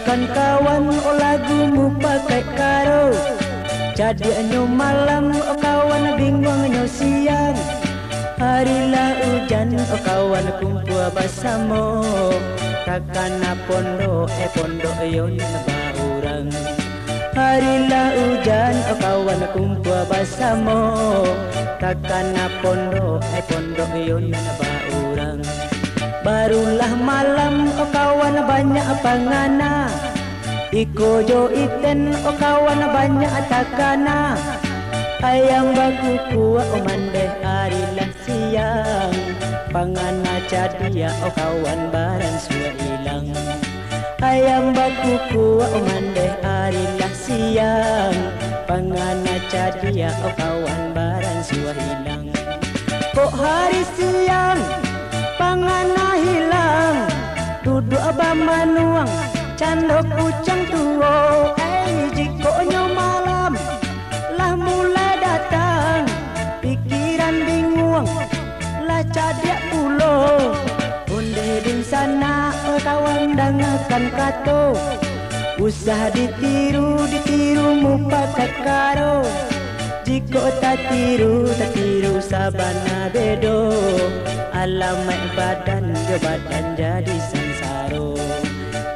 Dengarkan kawan lagumu pakai karo. Jadi anyo malam kawan bingung anyo siang. Harilah hujan kawan kumpul bersama. Takana pondok pondok yon baurang. Harilah hujan kawan kumpul bersama. Takana pondok pondok yon baurang. Barulah malam kawan banyak pangana. Iko jo iten kawan banyak takana. Ayam baku kuat mandeh harilah siang. Pangana cadia kawan baran sua hilang. Ayam baku kuat mandeh harilah siang. Pangana cadia kawan baran sua hilang. Kok hari siang pangana hilang. Duduk abang manuang candok kucang tuo. Jikonyo malam lah mulai datang. Pikiran bingung lah cadia pulo. Unde di sana kawan dengarkan kato. Usah ditiru mu pakai karo. Jiko tak tiru sabana bedo. Alamai badan jadi sansaro.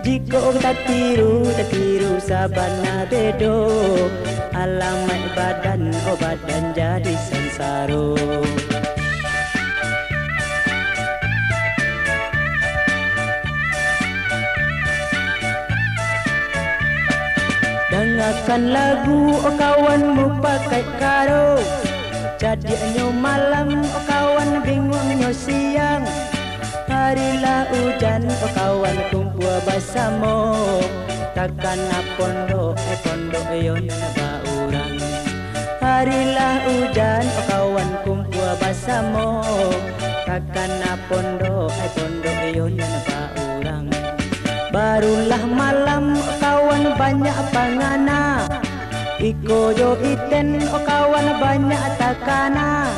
Jiko tak tiru sabana bedo. Alamai badan jadi sansaro. Dengarkan lagu kawanmu pakai karo. Jadi anyo malam kawan bingung anyo siang. Harilah hujan kawan kumpul bersama. Takkan pondok pondok yon baurang. Harilah hujan kawan kumpul bersama. Takkan pondok pondok yon baurang. Barulah malam kawan banyak pangana. Iko jo iten kawan banyak takana.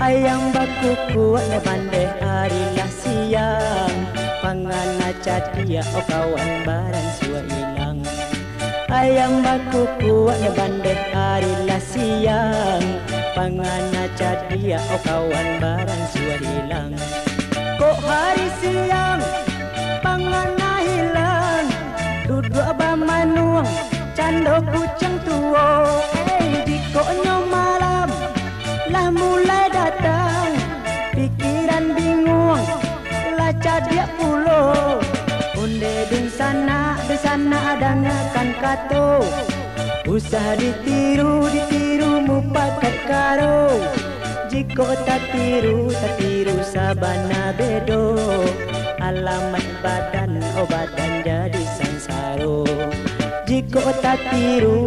Ayam baku kuat bandeh harilah siang. Pangana cadia kawan baran sua hilang. Ayam baku kuat bandeh harilah siang. Pangana cadia kawan baran sua hilang. Kok hari siang pangana hilang. Duduk abang manuang candok kucang tuo. Jikonyo malam lah mulai datang. Pikiran bingung lah cadia pulo. Unde di sana dengarkan kato. Usah ditiru mu pakai karo. Jiko tak tiru sabana bedo. Alamat badan badan jadi sansaro. Jiko tak tiru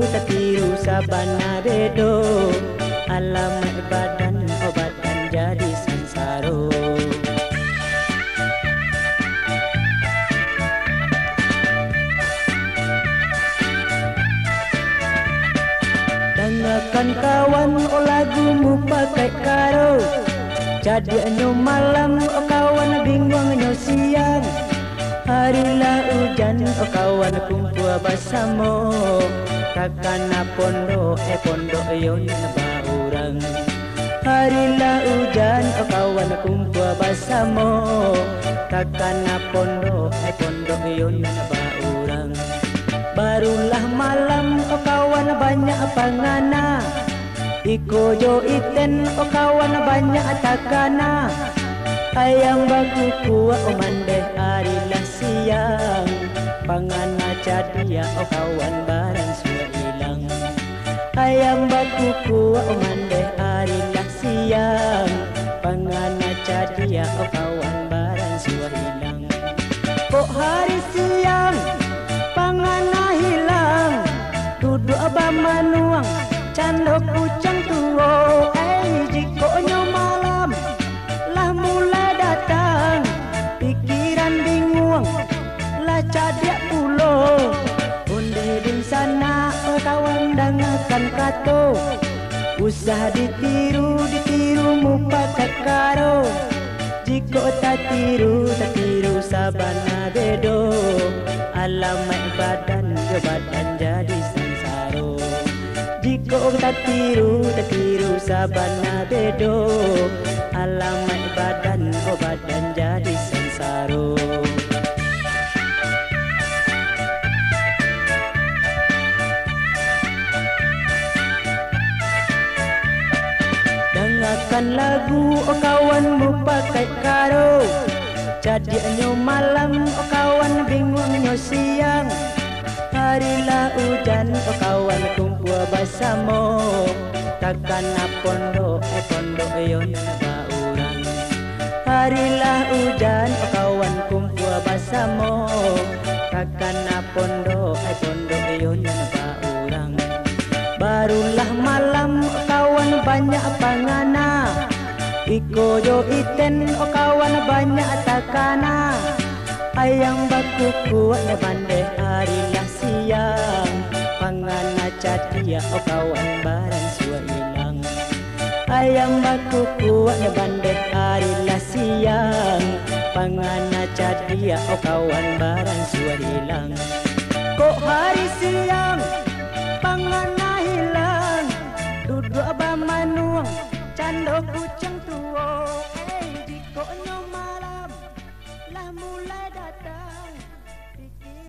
sabana bedo. Alamat badan badan jadi sansaro. Dengarkan kawan lagumu pakai karo. Jadi anyo malam kawan bingung anyo siang. Harilah hujan kawan kumpul bersama. Takana pondok pondok yon baurang. Harilah hujan kawan kumpul bersama. Takana pondok pondok yon baurang. Barulah malam kawan banyak pangana. Iko jo iten kawan banyak takana. Ayam baku kuat mandeh harilah siang. Pangana cadia kawan baran sua hilang. Ayam baku kuat mandeh harilah siang. Pangana cadia kawan baran sua hilang. Kok hari siang pangana hilang. Duduk abang manuang candok kucang tuo. Jikonyo malam lah mulai datang. Pikiran bingung lah cadia pulo. Unde di sana kawan dengarkan kato. Usah ditiru mu pakai karo. Jika tak tiru sabana bedo. Alamat badan yo badan jadi sengsara. Jika tak tiru sabana bedo. Alamat badan jadi sengsara. Dengarkan lagu kawanmu pakai karo. Jadinya malam kawan bingungnya siang. Harilah hujan kawan kumpul bersama. Takkan pondok yon baurang. Harilah hujan kawan kumpul bersama. Takkan pondok yon baurang. Barulah malam kawan banyak pangana. Iko jo iten kawan banyak takana. Ayam baku kuat bandai harilah siang. Pangana cadia kawan barang sua hilang. Ayam baku kuat bandai harilah siang. Pangana cadia kawan barang sua hilang. Kok hari siang pangana hilang. Duduk abamanuang cando kucing tua. Jika malam lah mulai datang.